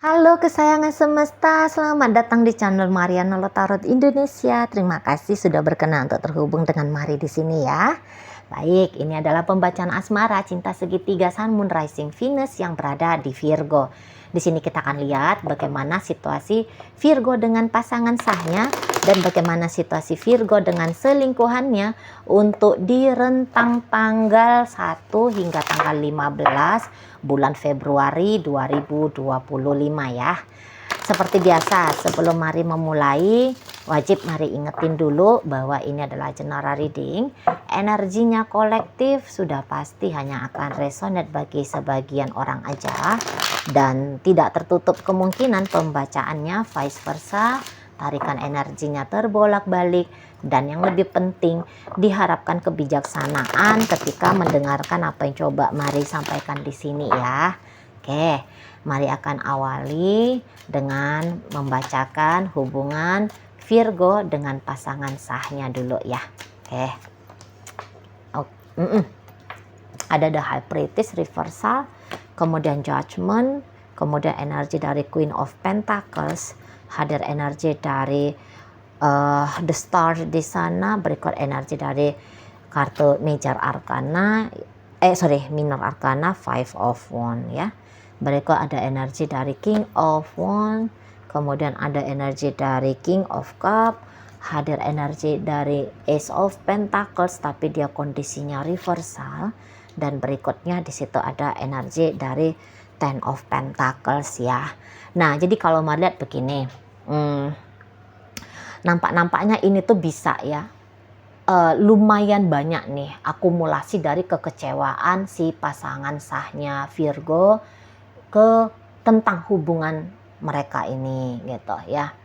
Halo kesayangan semesta, selamat datang di channel Mariana Tarot Indonesia. Terima kasih sudah berkenan untuk terhubung dengan Mari di sini ya. Baik, ini adalah pembacaan asmara cinta segitiga Sun Moon Rising Venus yang berada di Virgo. Di sini kita akan lihat bagaimana situasi Virgo dengan pasangan sahnya dan bagaimana situasi Virgo dengan selingkuhannya untuk di rentang tanggal 1 hingga tanggal 15 bulan Februari 2025 ya. Seperti biasa, sebelum Mari memulai, wajib Mari ingetin dulu bahwa ini adalah general reading. Energinya kolektif sudah pasti hanya akan resonate bagi sebagian orang aja. Dan tidak tertutup kemungkinan pembacaannya vice versa. Tarikan energinya terbolak-balik. Dan yang lebih penting, diharapkan kebijaksanaan ketika mendengarkan apa yang coba Mari sampaikan di sini ya. Oke, Mari akan awali dengan membacakan hubungan Virgo dengan pasangan sahnya dulu ya. Oke. Ada The High Priestess reversal, kemudian Judgment, kemudian energi dari Queen of Pentacles, hadir energi dari The Star di sana, berikut energi dari kartu Major Arcana, Minor Arcana, Five of Wands ya. Berikut ada energi dari King of Wands, kemudian ada energi dari King of Cup, hadir energi dari Ace of Pentacles tapi dia kondisinya reversal, dan berikutnya di situ ada energi dari Ten of Pentacles ya. Nah, jadi kalau mau lihat begini, nampak-nampaknya ini tuh bisa ya, lumayan banyak nih akumulasi dari kekecewaan si pasangan sahnya Virgo tentang hubungan mereka ini gitu ya.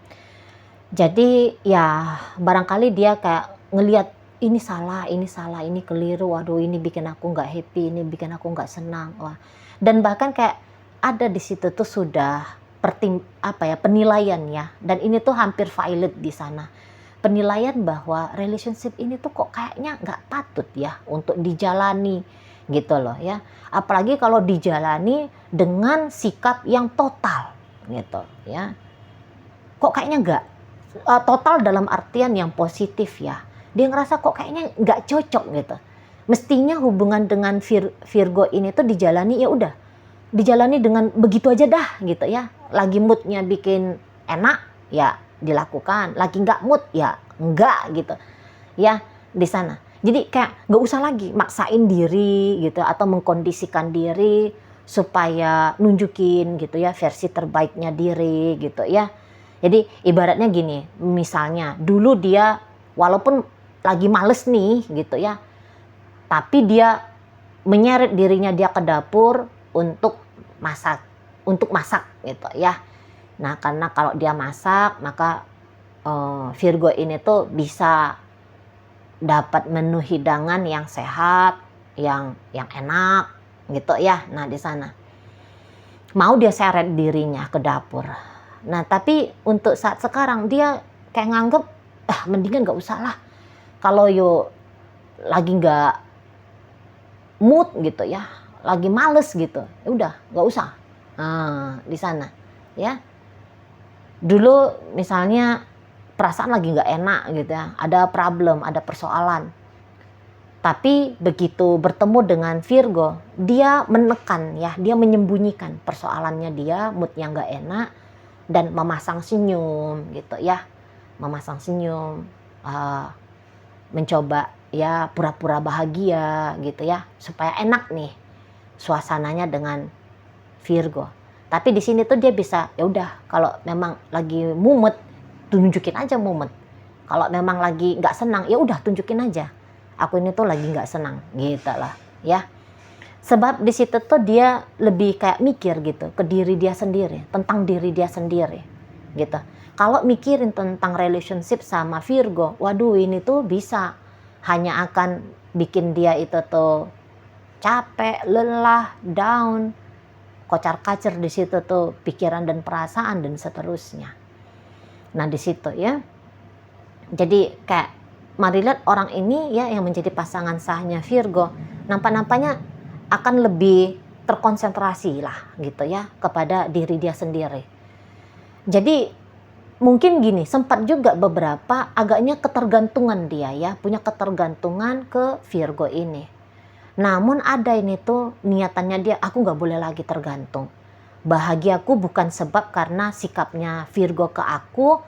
Jadi ya barangkali dia kayak ngelihat ini salah, ini keliru, waduh ini bikin aku nggak happy, ini bikin aku nggak senang, wah. Dan bahkan kayak ada di situ tuh sudah penilaian ya, dan ini tuh hampir valid di sana. Penilaian bahwa relationship ini tuh kok kayaknya nggak patut ya untuk dijalani gitu loh ya. Apalagi kalau dijalani dengan sikap yang total gitu ya. Kok kayaknya nggak total dalam artian yang positif ya. Dia ngerasa kok kayaknya nggak cocok gitu. Mestinya hubungan dengan Virgo ini tuh dijalani ya udah, dijalani dengan begitu aja dah gitu ya. Lagi moodnya bikin enak ya dilakukan, lagi nggak mood ya enggak gitu ya di sana. Jadi kayak nggak usah lagi maksain diri gitu atau mengkondisikan diri supaya nunjukin gitu ya versi terbaiknya diri gitu ya. Jadi ibaratnya gini, misalnya dulu dia walaupun lagi males nih gitu ya, tapi dia menyeret dirinya dia ke dapur untuk masak gitu ya. Nah, karena kalau dia masak maka Virgo ini tuh bisa dapat menu hidangan yang sehat, yang enak gitu ya. Nah, di sana mau dia seret dirinya ke dapur. Nah, tapi untuk saat sekarang dia kayak nganggep mendingan nggak usah lah. Kalau lagi nggak mood gitu ya, lagi males gitu, ya udah nggak usah. Nah, di sana ya. Dulu misalnya perasaan lagi nggak enak gitu ya, ada problem, ada persoalan. Tapi begitu bertemu dengan Virgo, dia menekan ya, dia menyembunyikan persoalannya dia, moodnya nggak enak, dan memasang senyum gitu ya, memasang senyum, mencoba ya pura-pura bahagia gitu ya, supaya enak nih suasananya dengan Virgo. Tapi di sini tuh dia bisa ya udah, kalau memang lagi mumet tunjukin aja mumet. Kalau memang lagi nggak senang ya udah tunjukin aja. Aku ini tuh lagi nggak senang gitu lah ya. Sebab di situ tuh dia lebih kayak mikir gitu ke diri dia sendiri, tentang diri dia sendiri gitu. Kalau mikirin tentang relationship sama Virgo, waduh ini tuh bisa hanya akan bikin dia itu tuh capek, lelah, down, kocar-kacir di situ tuh pikiran dan perasaan dan seterusnya. Nah, di situ ya. Jadi kayak mari lihat orang ini ya yang menjadi pasangan sahnya Virgo, nampak-nampaknya akan lebih terkonsentrasi lah gitu ya kepada diri dia sendiri. Jadi mungkin gini, sempat juga beberapa agaknya ketergantungan dia ya, punya ketergantungan ke Virgo ini. Namun ada ini tuh niatannya dia, aku nggak boleh lagi tergantung. Bahagiaku bukan sebab karena sikapnya Virgo ke aku,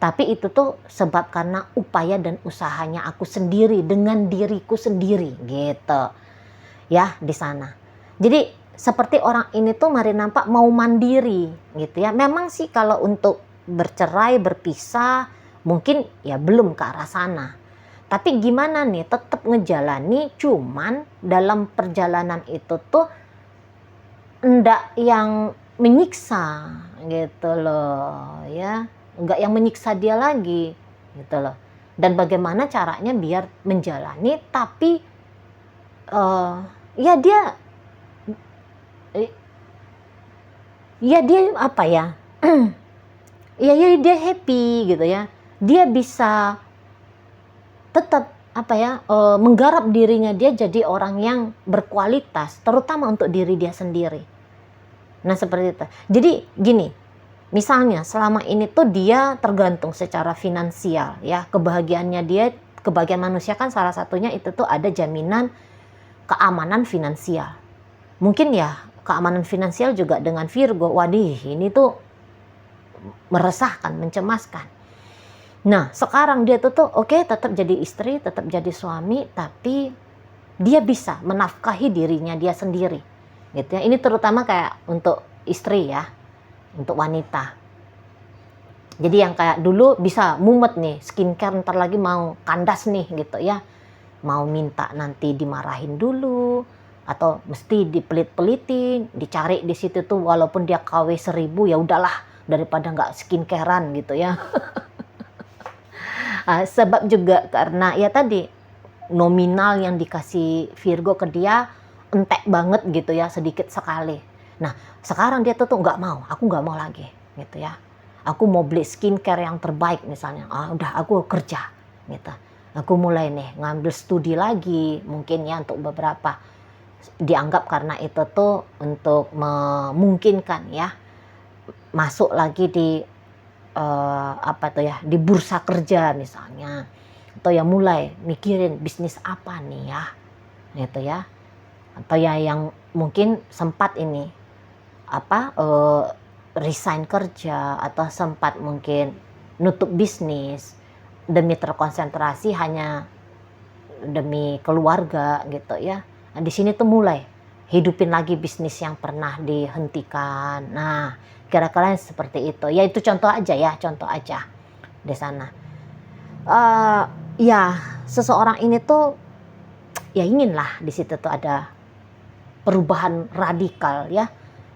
tapi itu tuh sebab karena upaya dan usahanya aku sendiri dengan diriku sendiri gitu. Ya, di sana. Jadi seperti orang ini tuh mari nampak mau mandiri gitu ya. Memang sih kalau untuk bercerai, berpisah, mungkin ya belum ke arah sana. Tapi gimana nih, tetap ngejalani, cuman dalam perjalanan itu tuh enggak yang menyiksa gitu loh ya. Enggak yang menyiksa dia lagi gitu loh. Dan bagaimana caranya biar menjalani tapi ya dia apa ya ya dia happy gitu ya, dia bisa tetap apa ya menggarap dirinya dia jadi orang yang berkualitas, terutama untuk diri dia sendiri. Nah seperti itu. Jadi gini, misalnya selama ini tuh dia tergantung secara finansial ya, kebahagiaannya dia, kebahagiaan manusia kan salah satunya itu tuh ada jaminan keamanan finansial. Mungkin ya keamanan finansial juga dengan Virgo, wadih ini tuh meresahkan, mencemaskan. Nah sekarang dia tuh oke, tetap jadi istri, tetap jadi suami, tapi dia bisa menafkahi dirinya dia sendiri gitu ya. Ini terutama kayak untuk istri ya, untuk wanita. Jadi yang kayak dulu bisa mumet nih, skincare ntar lagi mau kandas nih gitu ya, mau minta nanti dimarahin dulu, atau mesti dipelit-pelitin, dicari di situ tuh walaupun dia KW 1000 ya udahlah daripada nggak skincarean gitu ya. Sebab juga karena ya tadi nominal yang dikasih Virgo ke dia entek banget gitu ya, sedikit sekali. Nah sekarang dia tuh nggak mau, aku nggak mau lagi gitu ya. Aku mau beli skincare yang terbaik misalnya, udah aku kerja gitu. Aku mulai nih ngambil studi lagi, mungkin ya untuk beberapa. Dianggap karena itu tuh untuk memungkinkan ya masuk lagi di apa tuh ya, di bursa kerja misalnya, atau ya mulai mikirin bisnis apa nih ya gitu ya, atau ya yang mungkin sempat ini apa resign kerja, atau sempat mungkin nutup bisnis demi terkonsentrasi hanya demi keluarga gitu ya. Nah, di sini tuh mulai hidupin lagi bisnis yang pernah dihentikan. Nah, kira-kira seperti itu. Ya itu contoh aja ya, contoh aja di sana. Ya seseorang ini tuh ya inginlah di situ tuh ada perubahan radikal ya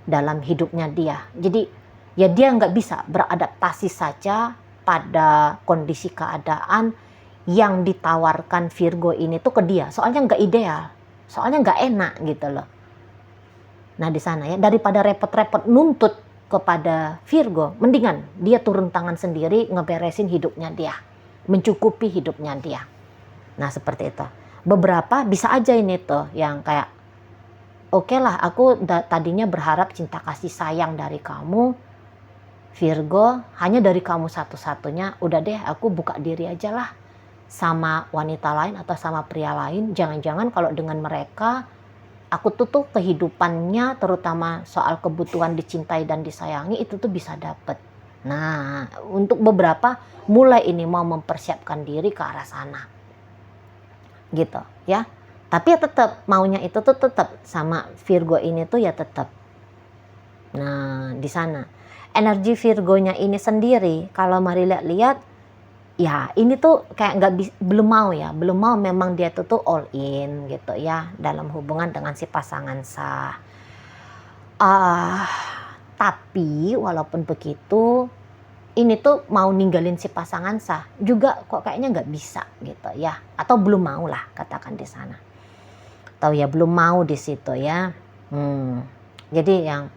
dalam hidupnya dia. Jadi ya dia nggak bisa beradaptasi saja pada kondisi keadaan yang ditawarkan Virgo ini tuh ke dia. Soalnya nggak ideal. Soalnya nggak enak gitu loh. Nah di sana ya, daripada repot-repot nuntut kepada Virgo, mendingan dia turun tangan sendiri ngeberesin hidupnya dia, mencukupi hidupnya dia. Nah seperti itu. Beberapa bisa aja ini tuh yang kayak, oke lah aku tadinya berharap cinta kasih sayang dari kamu Virgo, hanya dari kamu satu-satunya, udah deh aku buka diri aja lah sama wanita lain atau sama pria lain. Jangan-jangan kalau dengan mereka aku tuh kehidupannya, terutama soal kebutuhan dicintai dan disayangi, itu tuh bisa dapet. Nah untuk beberapa mulai ini mau mempersiapkan diri ke arah sana gitu ya. Tapi ya tetap maunya itu tuh tetap sama Virgo ini tuh ya tetap. Nah di sana energi Virgonya ini sendiri kalau mari lihat-lihat ya ini tuh kayak belum mau memang dia tuh all in gitu ya dalam hubungan dengan si pasangan sah. Tapi walaupun begitu ini tuh mau ninggalin si pasangan sah juga kok kayaknya nggak bisa gitu ya, atau belum mau lah katakan di sana, atau ya belum mau di situ ya. Jadi yang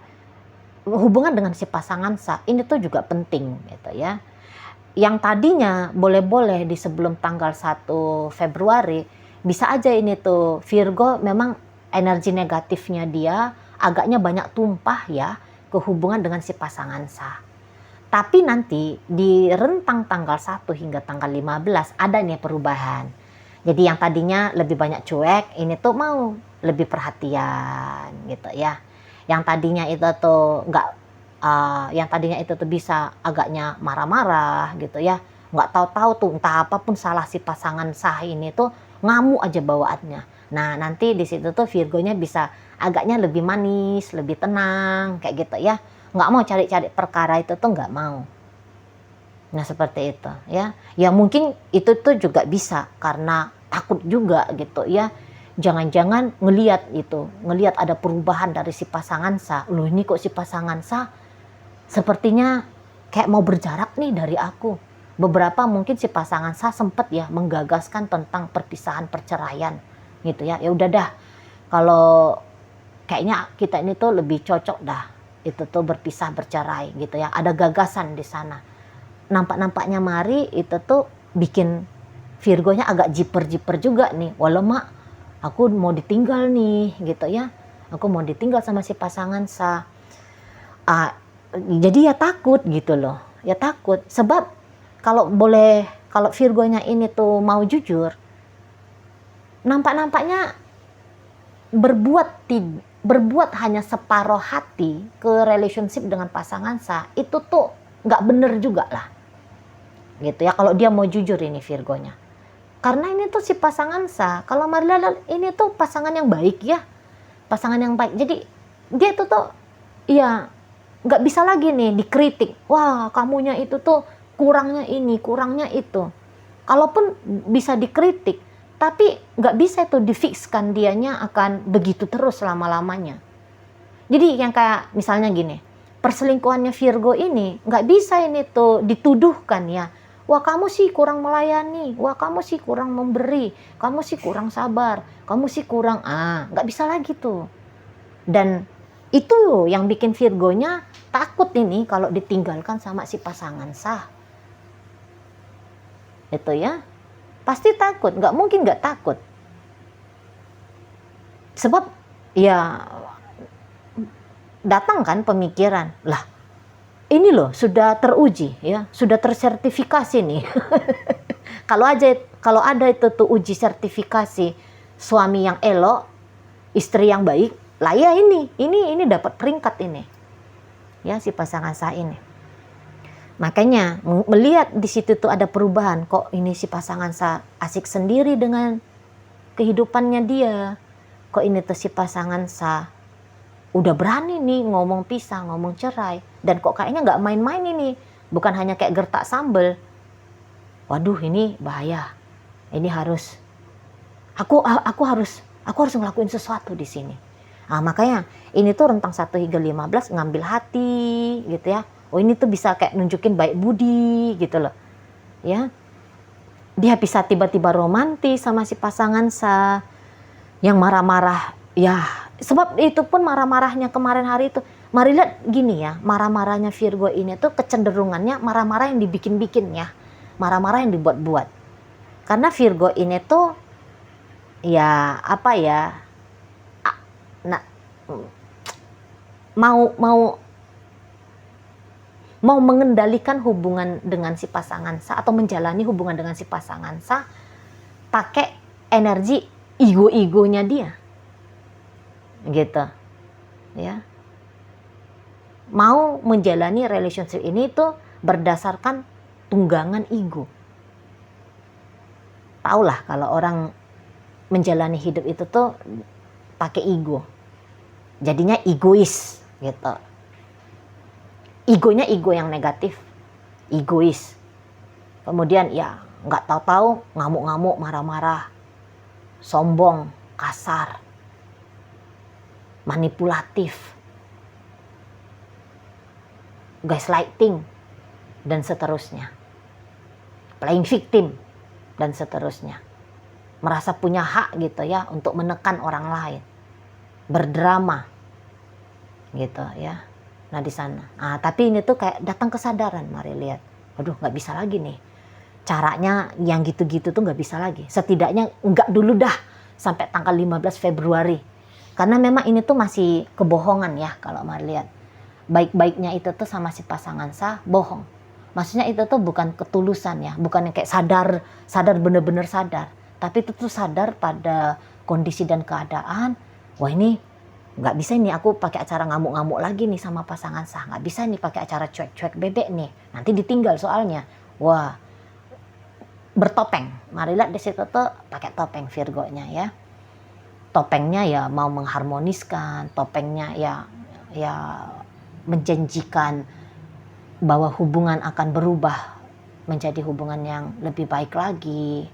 hubungan dengan si pasangan sah ini tuh juga penting gitu ya. Yang tadinya boleh-boleh di sebelum tanggal 1 Februari, bisa aja ini tuh Virgo memang energi negatifnya dia agaknya banyak tumpah ya ke hubungan dengan si pasangan sah. Tapi nanti di rentang tanggal 1 hingga tanggal 15 ada nih perubahan. Jadi yang tadinya lebih banyak cuek, ini tuh mau lebih perhatian gitu ya. Yang tadinya itu tuh yang tadinya itu tuh bisa agaknya marah-marah gitu ya. Nggak tahu-tahu tuh entah apapun salah si pasangan sah ini tuh ngamuk aja bawaannya. Nah nanti di situ tuh Virgonya bisa agaknya lebih manis, lebih tenang kayak gitu ya. Nggak mau cari-cari perkara itu tuh nggak mau. Nah seperti itu ya. Ya mungkin itu tuh juga bisa karena takut juga gitu ya. Jangan-jangan ngelihat ada perubahan dari si pasangan sah. Loh ini kok si pasangan sah sepertinya kayak mau berjarak nih dari aku. Beberapa mungkin si pasangan sah sempet ya menggagaskan tentang perpisahan perceraian gitu ya. Ya udah dah, kalau kayaknya kita ini tuh lebih cocok dah itu tuh berpisah bercerai gitu ya. Ada gagasan di sana. Nampak-nampaknya Mari itu tuh bikin Virgonya agak jiper-jiper juga nih. Walau mak, aku mau ditinggal nih gitu ya. Aku mau ditinggal sama si pasangan sah. Jadi ya takut gitu loh. Ya takut. Sebab kalau Virgonya ini tuh mau jujur, nampak-nampaknya berbuat hanya separuh hati ke relationship dengan pasangan sah, itu tuh nggak bener juga lah. Gitu ya, kalau dia mau jujur ini Virgonya. Karena ini tuh si pasangan sah, kalau Marilla ini tuh pasangan yang baik ya. Pasangan yang baik. Jadi dia itu tuh ya nggak bisa lagi nih dikritik. Wah, kamunya itu tuh kurangnya ini, kurangnya itu. Kalaupun bisa dikritik, tapi nggak bisa itu difikskan dianya akan begitu terus lama-lamanya. Jadi yang kayak misalnya gini, perselingkuhannya Virgo ini nggak bisa ini tuh dituduhkan ya. Wah kamu sih kurang melayani, wah kamu sih kurang memberi, kamu sih kurang sabar, kamu sih kurang, nggak bisa lagi tuh. Dan itu yang bikin Virgonya takut ini kalau ditinggalkan sama si pasangan sah. Itu ya, pasti takut, nggak mungkin nggak takut. Sebab ya datang kan pemikiran, lah ini loh sudah teruji ya, sudah tersertifikasi nih. Kalau ada itu tuh uji sertifikasi suami yang elok, istri yang baik, lah ya ini dapat peringkat ini. Ya si pasangan sah ini. Makanya melihat di situ tuh ada perubahan, kok ini si pasangan sah asik sendiri dengan kehidupannya dia. Kok ini tuh si pasangan sah udah berani nih ngomong pisah, ngomong cerai. Dan kok kayaknya nggak main-main ini. Bukan hanya kayak gertak sambel. Waduh ini bahaya. Ini harus, aku harus ngelakuin sesuatu di sini. Nah, makanya ini tuh rentang 1 hingga 15 ngambil hati gitu ya. Oh ini tuh bisa kayak nunjukin baik budi gitu loh. Ya. Dia bisa tiba-tiba romantis sama si pasangan sah. Yang marah-marah ya. Sebab itu pun marah-marahnya kemarin hari itu. Mari lihat gini ya. Marah-marahnya Virgo ini tuh kecenderungannya marah-marah yang dibikin-bikin ya. Marah-marah yang dibuat-buat. Karena Virgo ini tuh ya apa ya. Mau mengendalikan hubungan dengan si pasangan sah atau menjalani hubungan dengan si pasangan sah pakai energi ego-egonya dia. Gitu. Ya. Mau menjalani relationship ini tuh berdasarkan tunggangan ego. Taulah kalau orang menjalani hidup itu tuh pakai ego. Jadinya egois gitu. Egonya ego yang negatif, egois. Kemudian ya nggak tahu-tahu ngamuk-ngamuk, marah-marah, sombong, kasar, manipulatif, gaslighting, dan seterusnya. Playing victim, dan seterusnya. Merasa punya hak gitu ya untuk menekan orang lain. Berdrama, gitu ya. Nah di sana. Nah, tapi ini tuh kayak datang kesadaran, mari lihat. Aduh nggak bisa lagi nih. Caranya yang gitu-gitu tuh nggak bisa lagi. Setidaknya nggak dulu dah sampai tanggal 15 Februari. Karena memang ini tuh masih kebohongan ya kalau mau lihat. Baik-baiknya itu tuh sama si pasangan sah bohong. Maksudnya itu tuh bukan ketulusan ya, bukan yang kayak sadar bener-bener sadar. Tapi itu tuh sadar pada kondisi dan keadaan. Wah ini nggak bisa nih aku pakai acara ngamuk-ngamuk lagi nih sama pasangan sah. Nggak bisa nih pakai acara cuek-cuek bebek nih. Nanti ditinggal soalnya. Wah bertopeng. Mari lihat di situ tuh pakai topeng Virgonya ya. Topengnya ya mau mengharmoniskan, topengnya ya menjanjikan bahwa hubungan akan berubah menjadi hubungan yang lebih baik lagi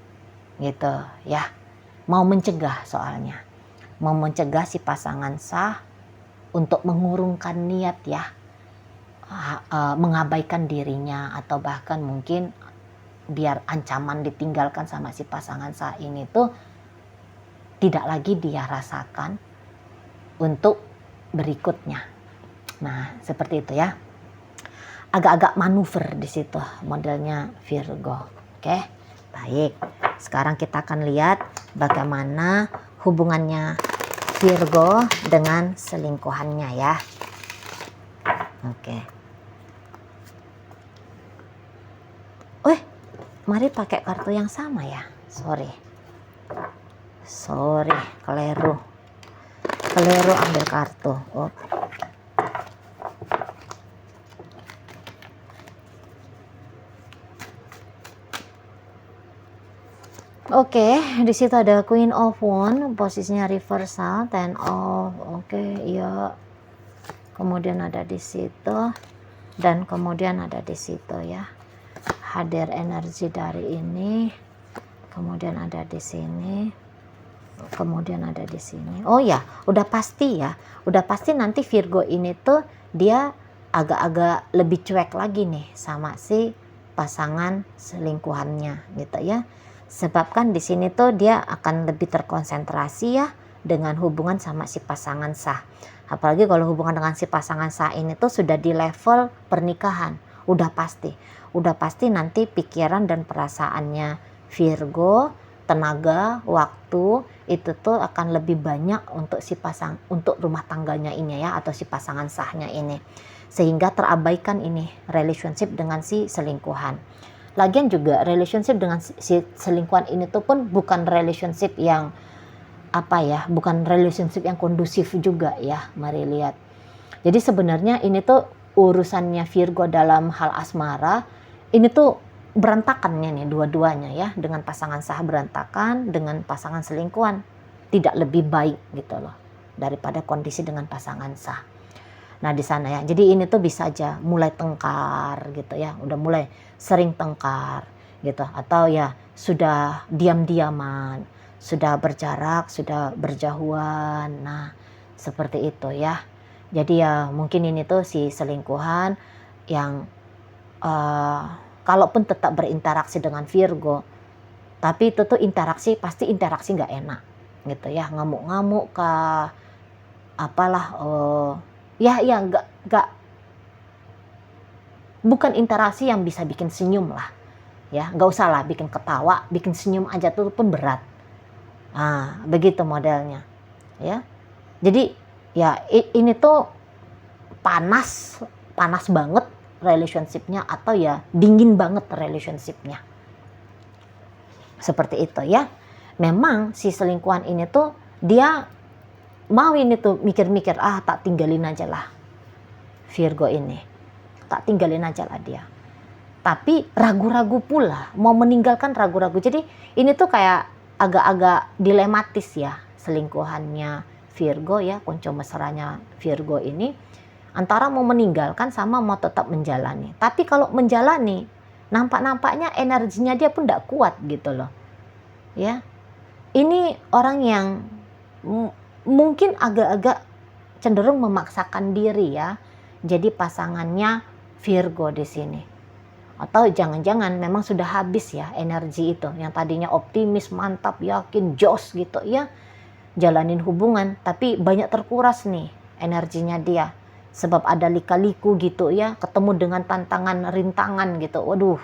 gitu ya. Mau mencegah soalnya. Mau mencegah si pasangan sah untuk mengurungkan niat ya. Mengabaikan dirinya atau bahkan mungkin biar ancaman ditinggalkan sama si pasangan sah ini tuh tidak lagi dia rasakan untuk berikutnya. Nah, seperti itu ya. Agak-agak manuver di situ modelnya Virgo. Oke, baik. Sekarang kita akan lihat bagaimana hubungannya Virgo dengan selingkuhannya ya. Oke. Mari pakai kartu yang sama ya. Sorry, keliru ambil kartu. Oke, di situ ada Queen of Wands, posisinya reversal, Ten of, iya. Kemudian ada di situ, dan kemudian ada di situ ya. Hadir energi dari ini, kemudian ada di sini, kemudian ada di sini. Oh ya, udah pasti nanti Virgo ini tuh dia agak-agak lebih cuek lagi nih sama si pasangan selingkuhannya gitu ya. Sebab kan di sini tuh dia akan lebih terkonsentrasi ya dengan hubungan sama si pasangan sah. Apalagi kalau hubungan dengan si pasangan sah ini tuh sudah di level pernikahan, udah pasti nanti pikiran dan perasaannya Virgo, tenaga, waktu itu tuh akan lebih banyak untuk untuk rumah tangganya ini ya, atau si pasangan sahnya ini, sehingga terabaikan ini relationship dengan si selingkuhan. Lagian juga relationship dengan si selingkuhan ini tuh pun bukan relationship yang bukan relationship yang kondusif juga ya. Mari lihat. Jadi sebenarnya ini tuh urusannya Virgo dalam hal asmara ini tuh berantakannya nih dua-duanya ya, dengan pasangan sah berantakan, dengan pasangan selingkuhan tidak lebih baik gitu loh daripada kondisi dengan pasangan sah. Nah di sana ya, jadi ini tuh bisa aja mulai tengkar gitu ya, udah mulai sering tengkar gitu, atau ya sudah diam-diaman, sudah berjarak, sudah berjauhan. Nah seperti itu ya. Jadi ya mungkin ini tuh si selingkuhan yang kalaupun tetap berinteraksi dengan Virgo, tapi itu tuh pasti interaksi nggak enak gitu ya, ngamuk-ngamuk kah, apalah, nggak, bukan interaksi yang bisa bikin senyum lah ya, nggak usah lah bikin ketawa, bikin senyum aja tuh pun berat. Nah begitu modelnya ya. Jadi ya ini tuh panas banget relationship-nya, atau ya dingin banget relationship-nya. Seperti itu ya. Memang si selingkuhan ini tuh dia mau ini tuh mikir-mikir, tak tinggalin aja lah Virgo ini. Tak tinggalin aja lah dia. Tapi ragu-ragu pula, mau meninggalkan ragu-ragu. Jadi ini tuh kayak agak-agak dilematis ya selingkuhannya Virgo ya, kunci mesranya Virgo ini, antara mau meninggalkan sama mau tetap menjalani. Tapi kalau menjalani, nampaknya energinya dia pun tidak kuat gitu loh. Ya, ini orang yang mungkin agak-agak cenderung memaksakan diri ya, jadi pasangannya Virgo di sini. Atau jangan-jangan memang sudah habis ya energi itu, yang tadinya optimis, mantap, yakin, jos gitu ya, jalanin hubungan, tapi banyak terkuras nih energinya dia. Sebab ada lika-liku gitu ya, ketemu dengan tantangan, rintangan gitu. Waduh,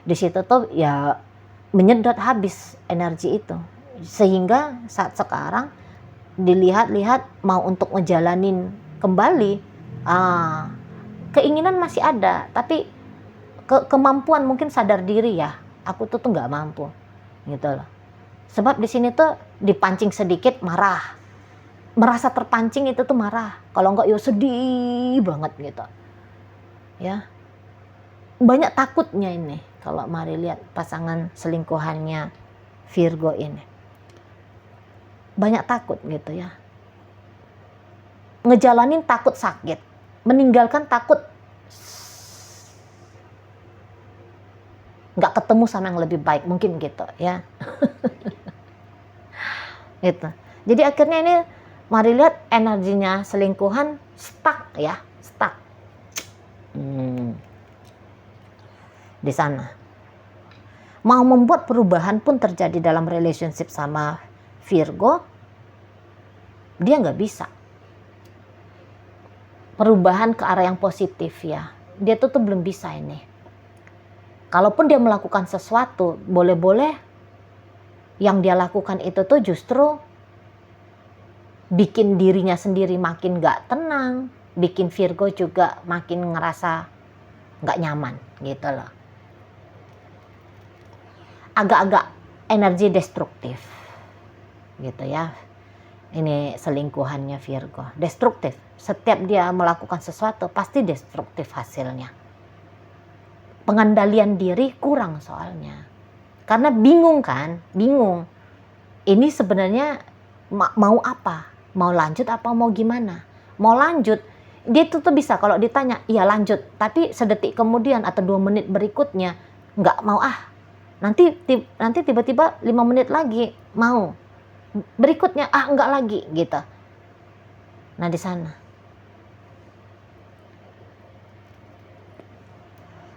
di situ tuh ya menyedot habis energi itu. Sehingga saat sekarang dilihat-lihat mau untuk ngejalanin kembali, keinginan masih ada, tapi kemampuan mungkin sadar diri ya, aku tuh nggak mampu gitu loh. Sebab di sini tuh dipancing sedikit marah, merasa terpancing itu tuh marah, kalau nggak ya sedih banget gitu ya. Banyak takutnya ini kalau mari lihat pasangan selingkuhannya Virgo ini, banyak takut gitu ya. Ngejalanin takut sakit, meninggalkan takut nggak ketemu sama yang lebih baik, mungkin gitu ya. Gitu. Jadi akhirnya ini mari lihat energinya selingkuhan stuck ya, stuck di sana. Mau membuat perubahan pun terjadi dalam relationship sama Virgo, dia nggak bisa. Perubahan ke arah yang positif ya, dia tuh belum bisa ini. Kalaupun dia melakukan sesuatu, boleh-boleh yang dia lakukan itu tuh justru bikin dirinya sendiri makin gak tenang, bikin Virgo juga makin ngerasa gak nyaman gitu loh. Agak-agak energi destruktif gitu ya. Ini selingkuhannya Virgo, destruktif. Setiap dia melakukan sesuatu pasti destruktif hasilnya. Pengendalian diri kurang soalnya. Karena bingung kan, bingung. Ini sebenarnya mau apa? Mau lanjut apa mau gimana? Mau lanjut, dia tuh bisa kalau ditanya, iya lanjut. Tapi sedetik kemudian atau 2 menit berikutnya, nggak mau Nanti tiba-tiba 5 menit lagi mau. Berikutnya, nggak lagi gitu. Nah di sana.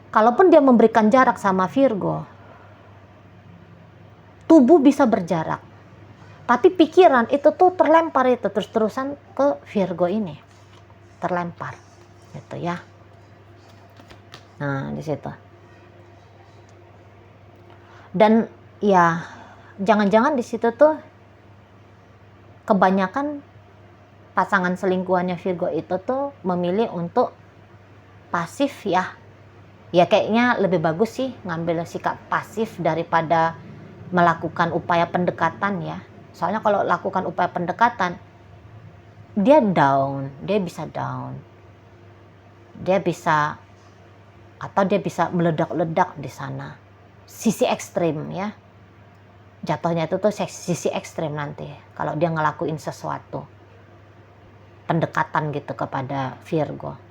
Kalaupun dia memberikan jarak sama Virgo, tubuh bisa berjarak, tapi pikiran itu tuh terlempar itu terus-terusan ke Virgo ini, terlempar, gitu ya. Nah di situ. Dan ya jangan-jangan di situ tuh kebanyakan pasangan selingkuhannya Virgo itu tuh memilih untuk pasif ya. Ya kayaknya lebih bagus sih ngambil sikap pasif daripada melakukan upaya pendekatan ya. Soalnya kalau lakukan upaya pendekatan, dia down, dia bisa down. Dia bisa meledak-ledak di sana. Sisi ekstrim ya. Jatuhnya itu tuh sisi ekstrim nanti kalau dia ngelakuin sesuatu. Pendekatan gitu kepada Virgo.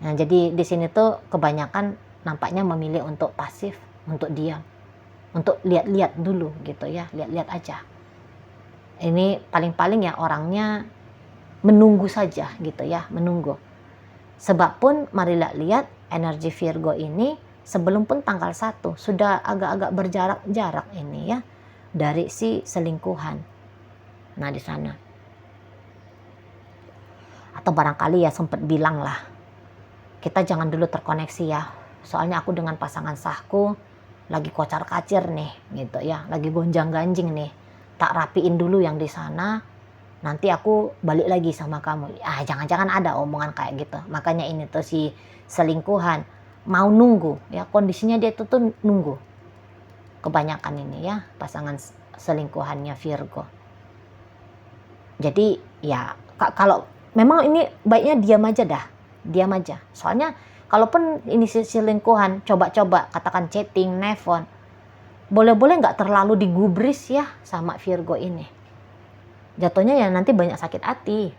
Nah, jadi di sini tuh kebanyakan nampaknya memilih untuk pasif, untuk diam, untuk lihat-lihat dulu gitu ya, lihat-lihat aja. Ini paling-paling ya orangnya menunggu saja gitu ya, menunggu. Sebab pun mari lihat energi Virgo ini sebelum pun tanggal 1 sudah agak-agak berjarak-jarak ini ya dari si selingkuhan. Nah di sana. Atau barangkali ya sempat bilang lah, kita jangan dulu terkoneksi ya, soalnya aku dengan pasangan sahku lagi kocar-kacir nih gitu ya, lagi gonjang-ganjing nih, tak rapiin dulu yang di sana, nanti aku balik lagi sama kamu. Jangan-jangan ada omongan kayak gitu. Makanya ini tuh si selingkuhan mau nunggu ya, kondisinya dia tuh nunggu kebanyakan ini ya, pasangan selingkuhannya Virgo. Jadi ya kalau memang ini baiknya diam aja dah, diam aja. Soalnya kalaupun ini selingkuhan, coba-coba katakan chatting, nelfon, boleh-boleh nggak terlalu digubris ya sama Virgo ini. Jatuhnya ya nanti banyak sakit hati,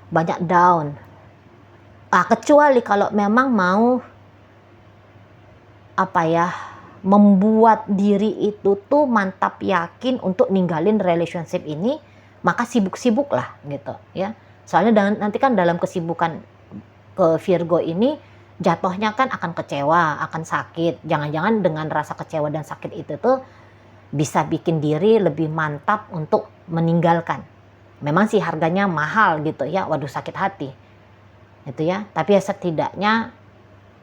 banyak down. Kecuali kalau memang mau membuat diri itu tuh mantap yakin untuk ninggalin relationship ini, maka sibuk-sibuk lah gitu ya. Soalnya nanti kan dalam kesibukan ke Virgo ini jatuhnya kan akan kecewa, akan sakit. Jangan-jangan dengan rasa kecewa dan sakit itu tuh bisa bikin diri lebih mantap untuk meninggalkan. Memang sih harganya mahal gitu ya, waduh sakit hati. Itu ya, tapi ya setidaknya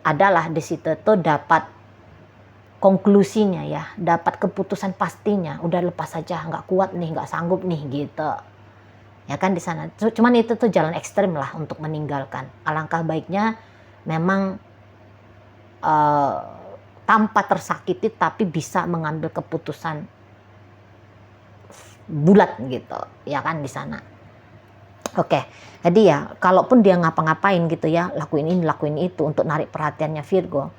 adalah di situ tuh dapat konklusinya ya, dapat keputusan pastinya, udah lepas saja, nggak kuat nih, nggak sanggup nih gitu. Ya kan di sana. Cuman itu tuh jalan ekstrem lah untuk meninggalkan. Alangkah baiknya memang tanpa tersakiti tapi bisa mengambil keputusan bulat gitu, ya kan di sana. Oke, jadi ya kalaupun dia ngapa-ngapain gitu ya, lakuin ini, lakuin itu untuk narik perhatiannya Virgo.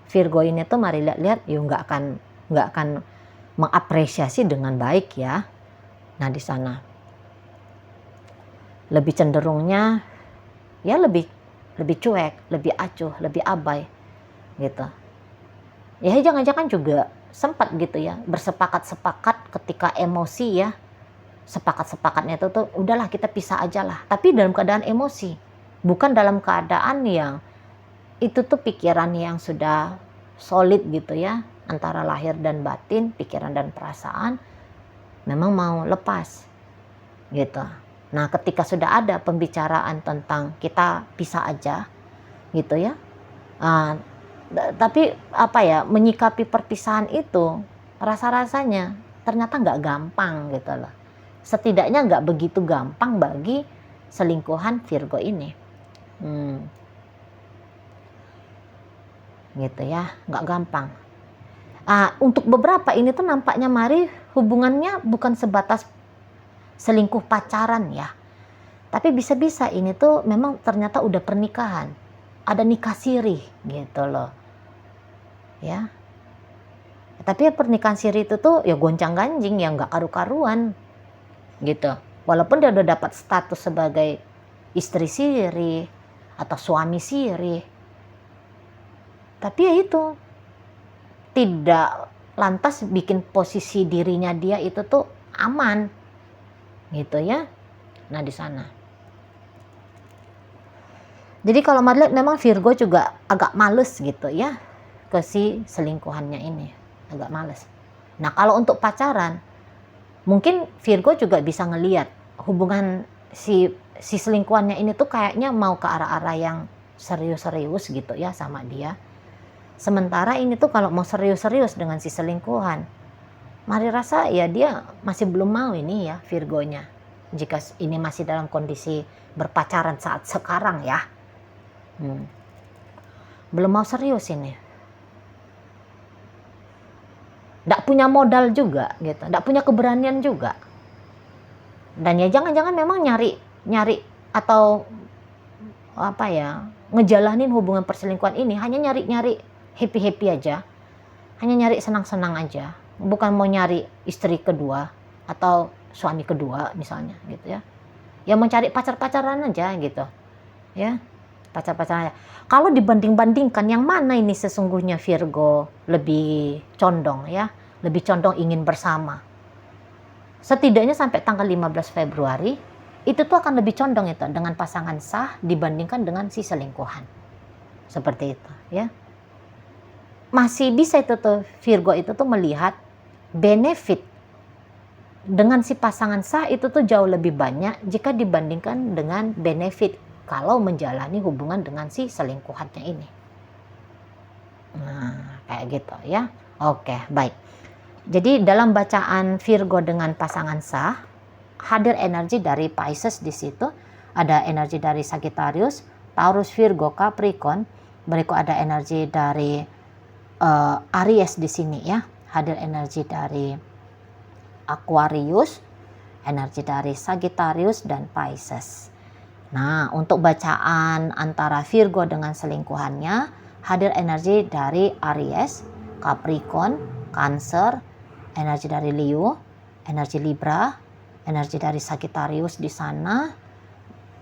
Virgo ini tuh mari lihat-lihat, ya nggak akan mengapresiasi dengan baik ya. Nah di sana lebih cenderungnya ya lebih cuek, lebih acuh, lebih abai gitu. Ya jangan-jangan juga sempat gitu ya bersepakat-sepakat ketika emosi ya. Sepakat-sepakatnya itu tuh udahlah kita pisah aja lah. Tapi dalam keadaan emosi, bukan dalam keadaan yang itu tuh pikiran yang sudah solid gitu ya, antara lahir dan batin, pikiran dan perasaan memang mau lepas gitu. Nah ketika sudah ada pembicaraan tentang kita pisah aja gitu ya, tapi apa ya, menyikapi perpisahan itu rasa-rasanya ternyata nggak gampang gitu loh. Setidaknya nggak begitu gampang bagi selingkuhan Virgo ini. Gitu ya, nggak gampang. Untuk beberapa ini tuh nampaknya mari hubungannya bukan sebatas selingkuh pacaran ya. Tapi bisa-bisa ini tuh memang ternyata udah pernikahan. Ada nikah siri gitu loh. Ya. Tapi ya pernikahan siri itu tuh ya goncang-ganjing, ya nggak karu-karuan gitu. Walaupun dia udah dapat status sebagai istri siri atau suami siri, tapi ya itu tidak lantas bikin posisi dirinya dia itu tuh aman gitu ya. Nah di sana. Jadi kalau Marliat memang Virgo juga agak males gitu ya ke si selingkuhannya ini, agak males. Nah kalau untuk pacaran mungkin Virgo juga bisa ngelihat hubungan si selingkuhannya ini tuh kayaknya mau ke arah-arah yang serius-serius gitu ya sama dia. Sementara ini tuh kalau mau serius-serius dengan si selingkuhan, mari rasa ya dia masih belum mau ini ya Virgonya. Jika ini masih dalam kondisi berpacaran saat sekarang ya. Belum mau serius ini. Nggak punya modal juga gitu, nggak punya keberanian juga. Dan ya jangan-jangan memang nyari atau apa ya, ngejalanin hubungan perselingkuhan ini hanya nyari happy aja, hanya nyari senang-senang aja, bukan mau nyari istri kedua atau suami kedua misalnya gitu ya. Ya mau cari pacar-pacaran aja gitu ya, pacar-pacaran aja. Kalau dibanding-bandingkan yang mana ini sesungguhnya Virgo lebih condong ya, lebih condong ingin bersama. Setidaknya sampai tanggal 15 Februari itu tuh akan lebih condong itu dengan pasangan sah dibandingkan dengan si selingkuhan. Seperti itu ya. Masih bisa itu tuh Virgo itu tuh melihat benefit dengan si pasangan sah itu tuh jauh lebih banyak jika dibandingkan dengan benefit kalau menjalani hubungan dengan si selingkuhannya ini. Nah, kayak gitu ya. Oke, baik. Jadi dalam bacaan Virgo dengan pasangan sah, hadir energi dari Pisces di situ, ada energi dari Sagittarius, Taurus, Virgo, Capricorn, berikut ada energi dari Aries di sini ya, hadir energi dari Aquarius, energi dari Sagittarius dan Pisces. Nah, untuk bacaan antara Virgo dengan selingkuhannya, hadir energi dari Aries, Capricorn, Cancer, energi dari Leo, energi Libra, energi dari Sagittarius di sana.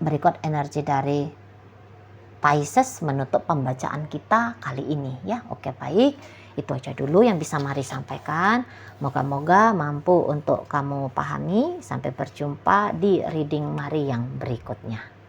Berikut energi dari Pisces menutup pembacaan kita kali ini ya. Oke, baik. Itu aja dulu yang bisa Mari sampaikan. Moga-moga mampu untuk kamu pahami. Sampai berjumpa di reading Mari yang berikutnya.